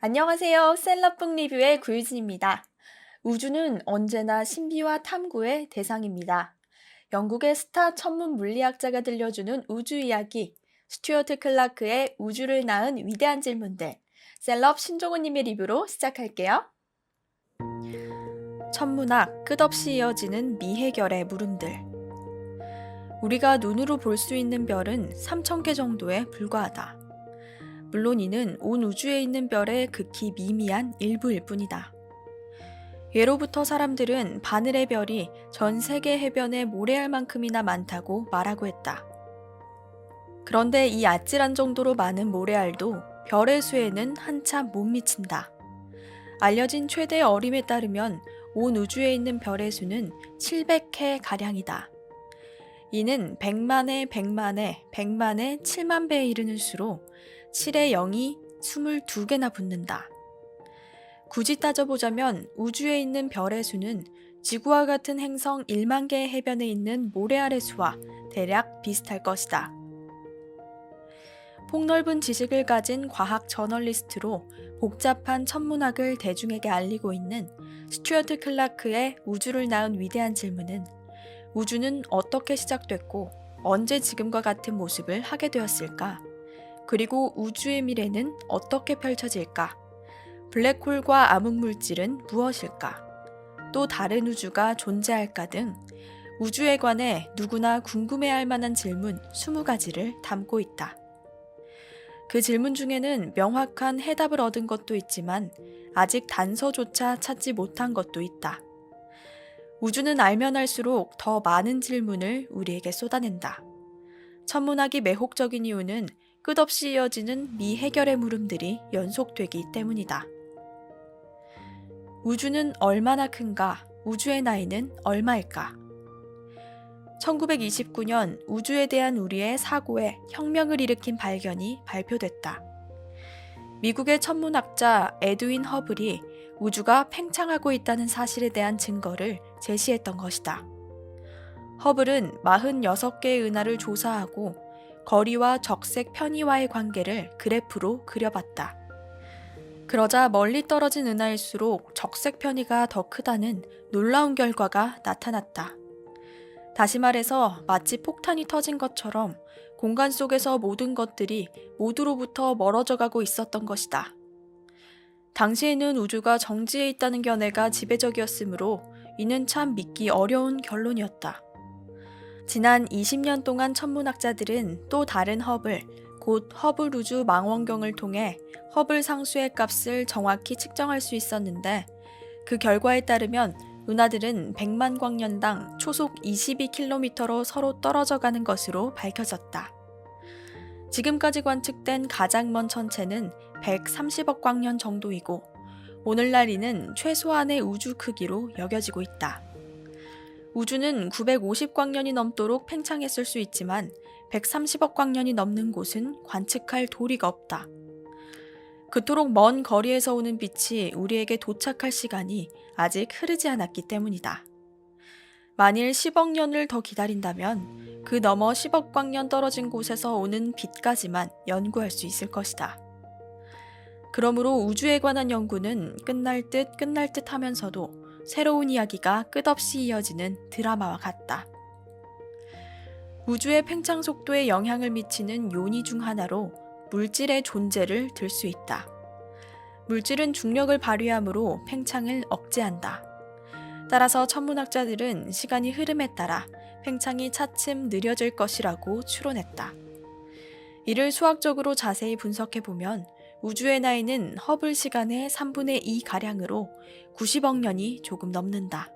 안녕하세요. 셀럽북 리뷰의 구유진입니다. 우주는 언제나 신비와 탐구의 대상입니다. 영국의 스타 천문 물리학자가 들려주는 우주 이야기, 스튜어트 클라크의 우주를 낳은 위대한 질문들, 셀럽 신종우님의 리뷰로 시작할게요. 천문학, 끝없이 이어지는 미해결의 물음들. 우리가 눈으로 볼 수 있는 별은 3,000개 정도에 불과하다. 물론 이는 온 우주에 있는 별의 극히 미미한 일부일 뿐이다. 예로부터 사람들은 바늘의 별이 전 세계 해변에 모래알만큼이나 많다고 말하고 했다. 그런데 이 아찔한 정도로 많은 모래알도 별의 수에는 한참 못 미친다. 알려진 최대 어림에 따르면 온 우주에 있는 별의 수는 700해 가량이다. 이는 100만의 100만의 100만의 7만 배에 이르는 수로 7의 0이 22개나 붙는다. 굳이 따져보자면 우주에 있는 별의 수는 지구와 같은 행성 1만 개의 해변에 있는 모래알의 수와 대략 비슷할 것이다. 폭넓은 지식을 가진 과학 저널리스트로 복잡한 천문학을 대중에게 알리고 있는 스튜어트 클라크의 우주를 낳은 위대한 질문은 우주는 어떻게 시작됐고 언제 지금과 같은 모습을 하게 되었을까? 그리고 우주의 미래는 어떻게 펼쳐질까? 블랙홀과 암흑물질은 무엇일까? 또 다른 우주가 존재할까 등 우주에 관해 누구나 궁금해할 만한 질문 20가지를 담고 있다. 그 질문 중에는 명확한 해답을 얻은 것도 있지만 아직 단서조차 찾지 못한 것도 있다. 우주는 알면 알수록 더 많은 질문을 우리에게 쏟아낸다. 천문학이 매혹적인 이유는 끝없이 이어지는 미해결의 물음들이 연속되기 때문이다. 우주는 얼마나 큰가? 우주의 나이는 얼마일까? 1929년 우주에 대한 우리의 사고에 혁명을 일으킨 발견이 발표됐다. 미국의 천문학자 에드윈 허블이 우주가 팽창하고 있다는 사실에 대한 증거를 제시했던 것이다. 허블은 46개의 은하를 조사하고 거리와 적색 편의와의 관계를 그래프로 그려봤다. 그러자 멀리 떨어진 은하일수록 적색 편의가 더 크다는 놀라운 결과가 나타났다. 다시 말해서 마치 폭탄이 터진 것처럼 공간 속에서 모든 것들이 모두로부터 멀어져 가고 있었던 것이다. 당시에는 우주가 정지해 있다는 견해가 지배적이었으므로 이는 참 믿기 어려운 결론이었다. 지난 20년 동안 천문학자들은 또 다른 허블, 곧 허블 우주 망원경을 통해 허블 상수의 값을 정확히 측정할 수 있었는데 그 결과에 따르면 은하들은 100만 광년당 초속 22km로 서로 떨어져 가는 것으로 밝혀졌다. 지금까지 관측된 가장 먼 천체는 130억 광년 정도이고 오늘날 이는 최소한의 우주 크기로 여겨지고 있다. 우주는 950광년이 넘도록 팽창했을 수 있지만 130억 광년이 넘는 곳은 관측할 도리가 없다. 그토록 먼 거리에서 오는 빛이 우리에게 도착할 시간이 아직 흐르지 않았기 때문이다. 만일 10억 년을 더 기다린다면 그 너머 10억 광년 떨어진 곳에서 오는 빛까지만 연구할 수 있을 것이다. 그러므로 우주에 관한 연구는 끝날 듯 하면서도 새로운 이야기가 끝없이 이어지는 드라마와 같다. 우주의 팽창 속도에 영향을 미치는 요니 중 하나로 물질의 존재를 들 수 있다. 물질은 중력을 발휘하므로 팽창을 억제한다. 따라서 천문학자들은 시간이 흐름에 따라 팽창이 차츰 느려질 것이라고 추론했다. 이를 수학적으로 자세히 분석해보면 우주의 나이는 허블 시간의 3분의 2가량으로 90억 년이 조금 넘는다.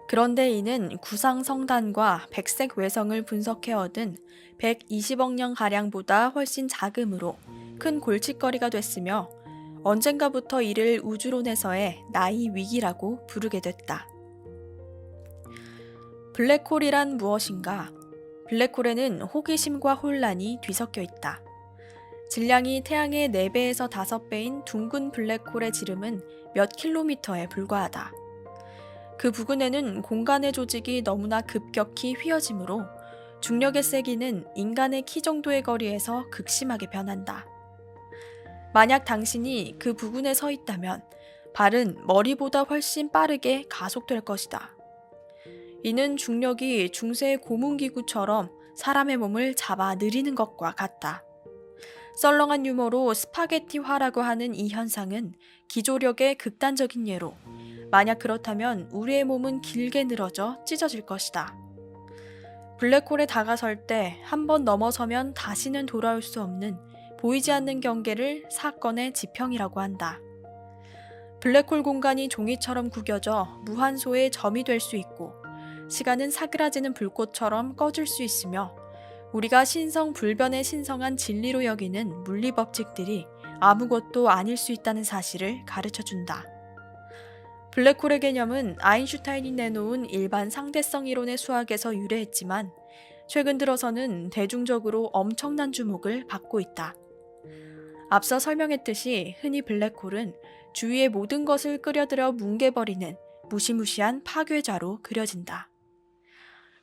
그런데 이는 구상 성단과 백색 외성을 분석해 얻은 120억 년가량보다 훨씬 작으므로 큰 골칫거리가 됐으며 언젠가부터 이를 우주론에서의 나이 위기라고 부르게 됐다. 블랙홀이란 무엇인가? 블랙홀에는 호기심과 혼란이 뒤섞여 있다. 질량이 태양의 4배에서 5배인 둥근 블랙홀의 지름은 몇 킬로미터에 불과하다. 그 부근에는 공간의 조직이 너무나 급격히 휘어지므로 중력의 세기는 인간의 키 정도의 거리에서 극심하게 변한다. 만약 당신이 그 부근에 서 있다면 발은 머리보다 훨씬 빠르게 가속될 것이다. 이는 중력이 중세의 고문기구처럼 사람의 몸을 잡아 느리는 것과 같다. 썰렁한 유머로 스파게티화라고 하는 이 현상은 기조력의 극단적인 예로, 만약 그렇다면 우리의 몸은 길게 늘어져 찢어질 것이다. 블랙홀에 다가설 때 한 번 넘어서면 다시는 돌아올 수 없는 보이지 않는 경계를 사건의 지평이라고 한다. 블랙홀 공간이 종이처럼 구겨져 무한소의 점이 될 수 있고, 시간은 사그라지는 불꽃처럼 꺼질 수 있으며, 우리가 신성불변에 신성한 진리로 여기는 물리법칙들이 아무것도 아닐 수 있다는 사실을 가르쳐준다. 블랙홀의 개념은 아인슈타인이 내놓은 일반 상대성 이론의 수학에서 유래했지만 최근 들어서는 대중적으로 엄청난 주목을 받고 있다. 앞서 설명했듯이 흔히 블랙홀은 주위의 모든 것을 끌어들여 뭉개버리는 무시무시한 파괴자로 그려진다.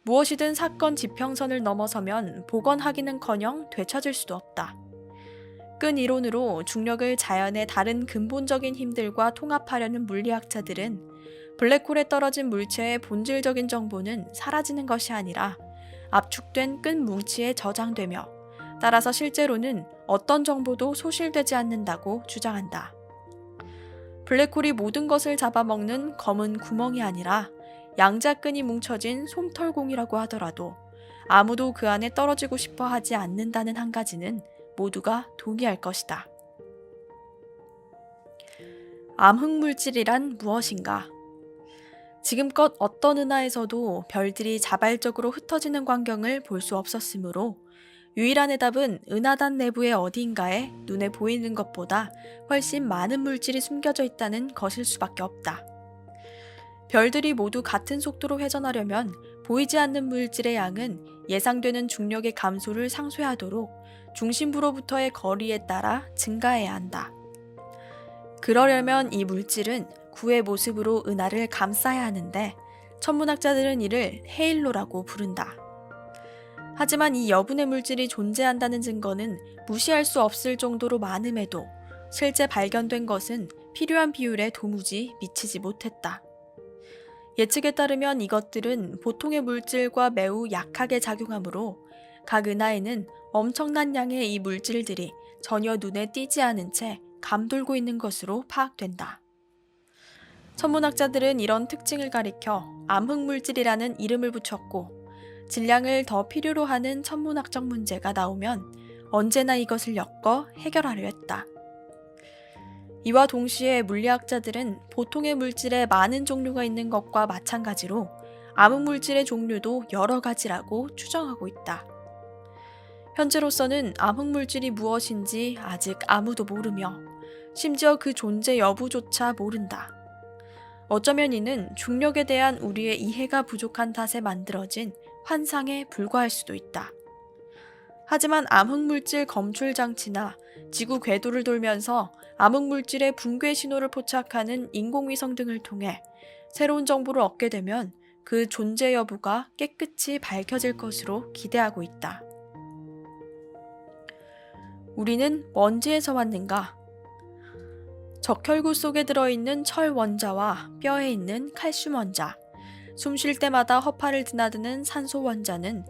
무엇이든 사건 지평선을 넘어서면 복원하기는커녕 되찾을 수도 없다. 끈 이론으로 중력을 자연의 다른 근본적인 힘들과 통합하려는 물리학자들은 블랙홀에 떨어진 물체의 본질적인 정보는 사라지는 것이 아니라 압축된 끈 뭉치에 저장되며, 따라서 실제로는 어떤 정보도 소실되지 않는다고 주장한다. 블랙홀이 모든 것을 잡아먹는 검은 구멍이 아니라 양자끈이 뭉쳐진 솜털공이라고 하더라도 아무도 그 안에 떨어지고 싶어 하지 않는다는 한 가지는 모두가 동의할 것이다. 암흑물질이란 무엇인가? 지금껏 어떤 은하에서도 별들이 자발적으로 흩어지는 광경을 볼 수 없었으므로 유일한 해답은 은하단 내부의 어디인가에 눈에 보이는 것보다 훨씬 많은 물질이 숨겨져 있다는 것일 수밖에 없다. 별들이 모두 같은 속도로 회전하려면 보이지 않는 물질의 양은 예상되는 중력의 감소를 상쇄하도록 중심부로부터의 거리에 따라 증가해야 한다. 그러려면 이 물질은 구의 모습으로 은하를 감싸야 하는데 천문학자들은 이를 헤일로라고 부른다. 하지만 이 여분의 물질이 존재한다는 증거는 무시할 수 없을 정도로 많음에도 실제 발견된 것은 필요한 비율에 도무지 미치지 못했다. 예측에 따르면 이것들은 보통의 물질과 매우 약하게 작용하므로 각 은하에는 엄청난 양의 이 물질들이 전혀 눈에 띄지 않은 채 감돌고 있는 것으로 파악된다. 천문학자들은 이런 특징을 가리켜 암흑물질이라는 이름을 붙였고, 질량을 더 필요로 하는 천문학적 문제가 나오면 언제나 이것을 엮어 해결하려 했다. 이와 동시에 물리학자들은 보통의 물질에 많은 종류가 있는 것과 마찬가지로 암흑물질의 종류도 여러 가지라고 추정하고 있다. 현재로서는 암흑물질이 무엇인지 아직 아무도 모르며 심지어 그 존재 여부조차 모른다. 어쩌면 이는 중력에 대한 우리의 이해가 부족한 탓에 만들어진 환상에 불과할 수도 있다. 하지만 암흑물질 검출 장치나 지구 궤도를 돌면서 암흑물질의 붕괴 신호를 포착하는 인공위성 등을 통해 새로운 정보를 얻게 되면 그 존재 여부가 깨끗이 밝혀질 것으로 기대하고 있다. 우리는 먼지에서 왔는가? 적혈구 속에 들어있는 철 원자와 뼈에 있는 칼슘 원자, 숨 쉴 때마다 허파를 드나드는 산소 원자는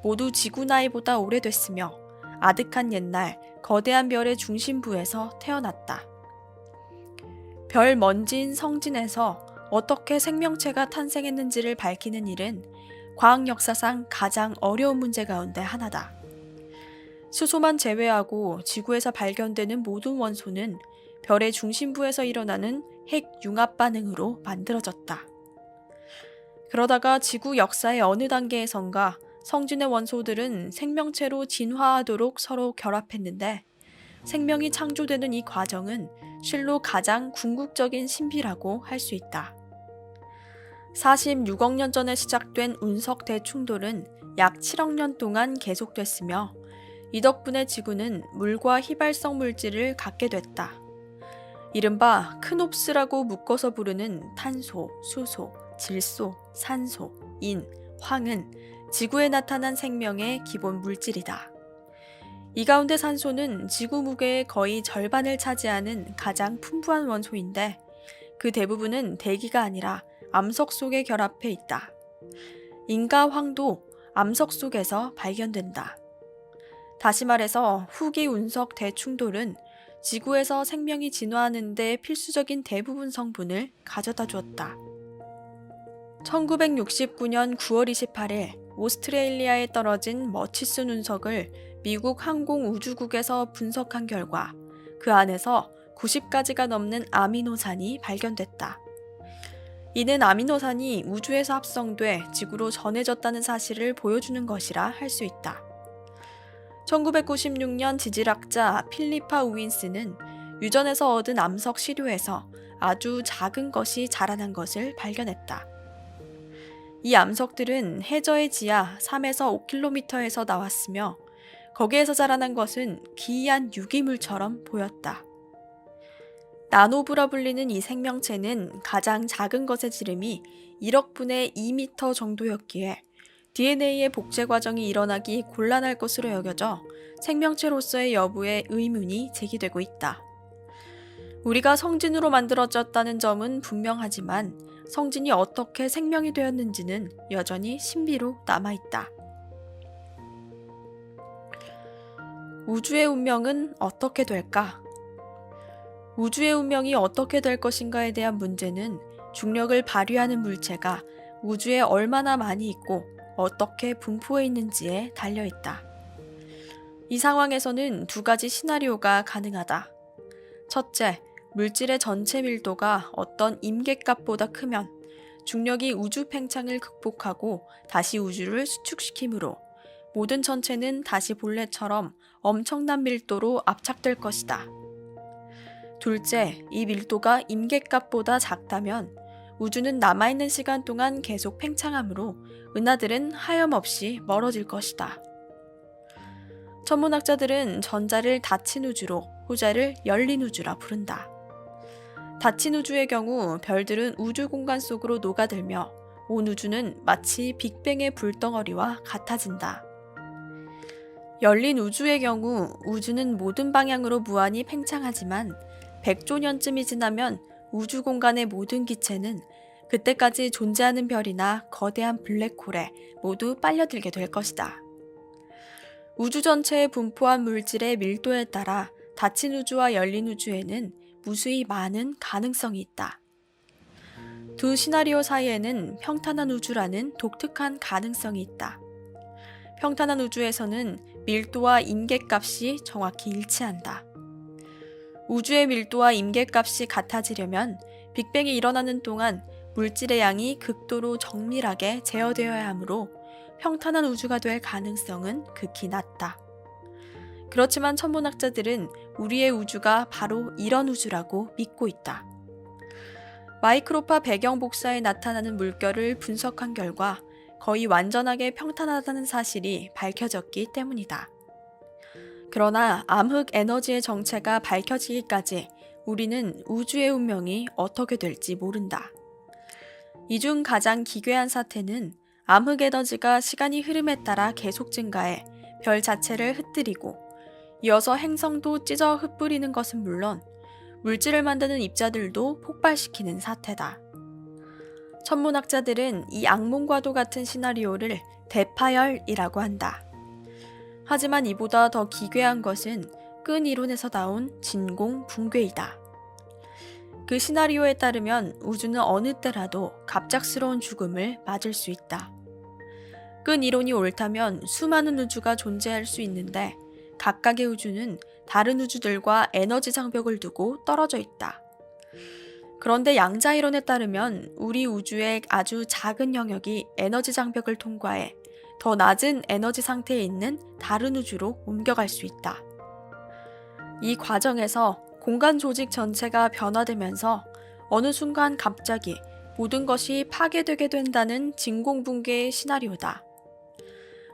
모두 지구 나이보다 오래됐으며 아득한 옛날 거대한 별의 중심부에서 태어났다. 별 먼지인 성진에서 어떻게 생명체가 탄생했는지를 밝히는 일은 과학 역사상 가장 어려운 문제 가운데 하나다. 수소만 제외하고 지구에서 발견되는 모든 원소는 별의 중심부에서 일어나는 핵 융합 반응으로 만들어졌다. 그러다가 지구 역사의 어느 단계에선가 성진의 원소들은 생명체로 진화하도록 서로 결합했는데, 생명이 창조되는 이 과정은 실로 가장 궁극적인 신비라고 할 수 있다. 46억 년 전에 시작된 운석 대충돌은 약 7억 년 동안 계속됐으며, 이 덕분에 지구는 물과 휘발성 물질을 갖게 됐다. 이른바 크놉스라고 묶어서 부르는 탄소, 수소, 질소, 산소, 인, 황은 지구에 나타난 생명의 기본 물질이다. 이 가운데 산소는 지구 무게의 거의 절반을 차지하는 가장 풍부한 원소인데 그 대부분은 대기가 아니라 암석 속에 결합해 있다. 인가황도 암석 속에서 발견된다. 다시 말해서 후기 운석 대충돌은 지구에서 생명이 진화하는 데 필수적인 대부분 성분을 가져다 주었다. 1969년 9월 28일 오스트레일리아에 떨어진 머치슨 운석을 미국 항공우주국에서 분석한 결과 그 안에서 90가지가 넘는 아미노산이 발견됐다. 이는 아미노산이 우주에서 합성돼 지구로 전해졌다는 사실을 보여주는 것이라 할 수 있다. 1996년 지질학자 필리파 우인스는 유전에서 얻은 암석 시료에서 아주 작은 것이 자라난 것을 발견했다. 이 암석들은 해저의 지하 3에서 5km에서 나왔으며 거기에서 자라난 것은 기이한 유기물처럼 보였다. 나노부라 불리는 이 생명체는 가장 작은 것의 지름이 1억 분의 2m 정도였기에 DNA의 복제 과정이 일어나기 곤란할 것으로 여겨져 생명체로서의 여부에 의문이 제기되고 있다. 우리가 성진으로 만들어졌다는 점은 분명하지만 성진이 어떻게 생명이 되었는지는 여전히 신비로 남아있다. 우주의 운명은 어떻게 될까? 우주의 운명이 어떻게 될 것인가에 대한 문제는 중력을 발휘하는 물체가 우주에 얼마나 많이 있고 어떻게 분포해 있는지에 달려있다. 이 상황에서는 두 가지 시나리오가 가능하다. 첫째, 물질의 전체 밀도가 어떤 임계값보다 크면 중력이 우주 팽창을 극복하고 다시 우주를 수축시키므로 모든 천체는 다시 본래처럼 엄청난 밀도로 압착될 것이다. 둘째, 이 밀도가 임계값보다 작다면 우주는 남아있는 시간 동안 계속 팽창하므로 은하들은 하염없이 멀어질 것이다. 천문학자들은 전자를 닫힌 우주로 후자를 열린 우주라 부른다. 닫힌 우주의 경우 별들은 우주 공간 속으로 녹아들며 온 우주는 마치 빅뱅의 불덩어리와 같아진다. 열린 우주의 경우 우주는 모든 방향으로 무한히 팽창하지만 100조 년쯤이 지나면 우주 공간의 모든 기체는 그때까지 존재하는 별이나 거대한 블랙홀에 모두 빨려들게 될 것이다. 우주 전체에 분포한 물질의 밀도에 따라 닫힌 우주와 열린 우주에는 무수히 많은 가능성이 있다. 두 시나리오 사이에는 평탄한 우주라는 독특한 가능성이 있다. 평탄한 우주에서는 밀도와 임계값이 정확히 일치한다. 우주의 밀도와 임계값이 같아지려면 빅뱅이 일어나는 동안 물질의 양이 극도로 정밀하게 제어되어야 하므로 평탄한 우주가 될 가능성은 극히 낮다. 그렇지만 천문학자들은 우리의 우주가 바로 이런 우주라고 믿고 있다. 마이크로파 배경 복사에 나타나는 물결을 분석한 결과 거의 완전하게 평탄하다는 사실이 밝혀졌기 때문이다. 그러나 암흑 에너지의 정체가 밝혀지기까지 우리는 우주의 운명이 어떻게 될지 모른다. 이 중 가장 기괴한 사태는 암흑 에너지가 시간이 흐름에 따라 계속 증가해 별 자체를 흩뜨리고 이어서 행성도 찢어 흩뿌리는 것은 물론 물질을 만드는 입자들도 폭발시키는 사태다. 천문학자들은 이 악몽과도 같은 시나리오를 대파열이라고 한다. 하지만 이보다 더 기괴한 것은 끈 이론에서 나온 진공 붕괴이다. 그 시나리오에 따르면 우주는 어느 때라도 갑작스러운 죽음을 맞을 수 있다. 끈 이론이 옳다면 수많은 우주가 존재할 수 있는데 각각의 우주는 다른 우주들과 에너지 장벽을 두고 떨어져 있다. 그런데 양자 이론에 따르면 우리 우주의 아주 작은 영역이 에너지 장벽을 통과해 더 낮은 에너지 상태에 있는 다른 우주로 옮겨갈 수 있다. 이 과정에서 공간 조직 전체가 변화되면서 어느 순간 갑자기 모든 것이 파괴되게 된다는 진공붕괴의 시나리오다.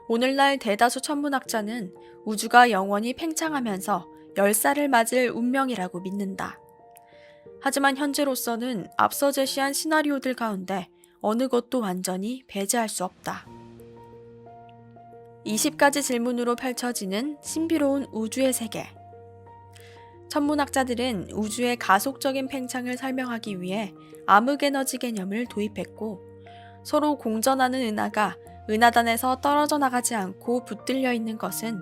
오늘날 대다수 천문학자는 우주가 영원히 팽창하면서 열살을 맞을 운명이라고 믿는다. 하지만 현재로서는 앞서 제시한 시나리오들 가운데 어느 것도 완전히 배제할 수 없다. 20가지 질문으로 펼쳐지는 신비로운 우주의 세계. 천문학자들은 우주의 가속적인 팽창을 설명하기 위해 암흑에너지 개념을 도입했고, 서로 공전하는 은하가 은하단에서 떨어져 나가지 않고 붙들려 있는 것은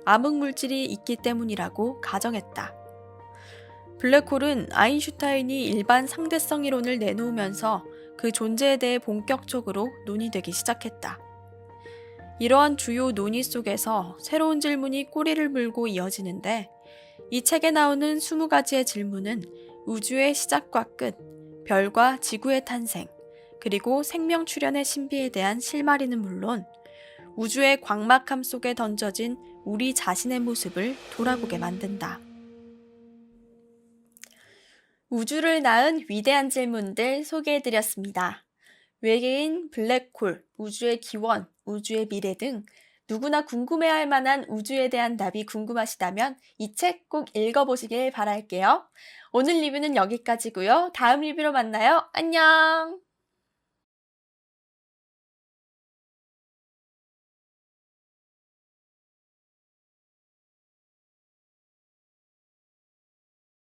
암흑물질이 있기 때문이라고 가정했다. 블랙홀은 아인슈타인이 일반 상대성 이론을 내놓으면서 그 존재에 대해 본격적으로 논의되기 시작했다. 이러한 주요 논의 속에서 새로운 질문이 꼬리를 물고 이어지는데, 이 책에 나오는 20가지의 질문은 우주의 시작과 끝, 별과 지구의 탄생, 그리고 생명 출현의 신비에 대한 실마리는 물론 우주의 광막함 속에 던져진 우리 자신의 모습을 돌아보게 만든다. 우주를 낳은 위대한 질문들 소개해드렸습니다. 외계인, 블랙홀, 우주의 기원, 우주의 미래 등 누구나 궁금해할 만한 우주에 대한 답이 궁금하시다면 이 책 꼭 읽어보시길 바랄게요. 오늘 리뷰는 여기까지고요. 다음 리뷰로 만나요. 안녕!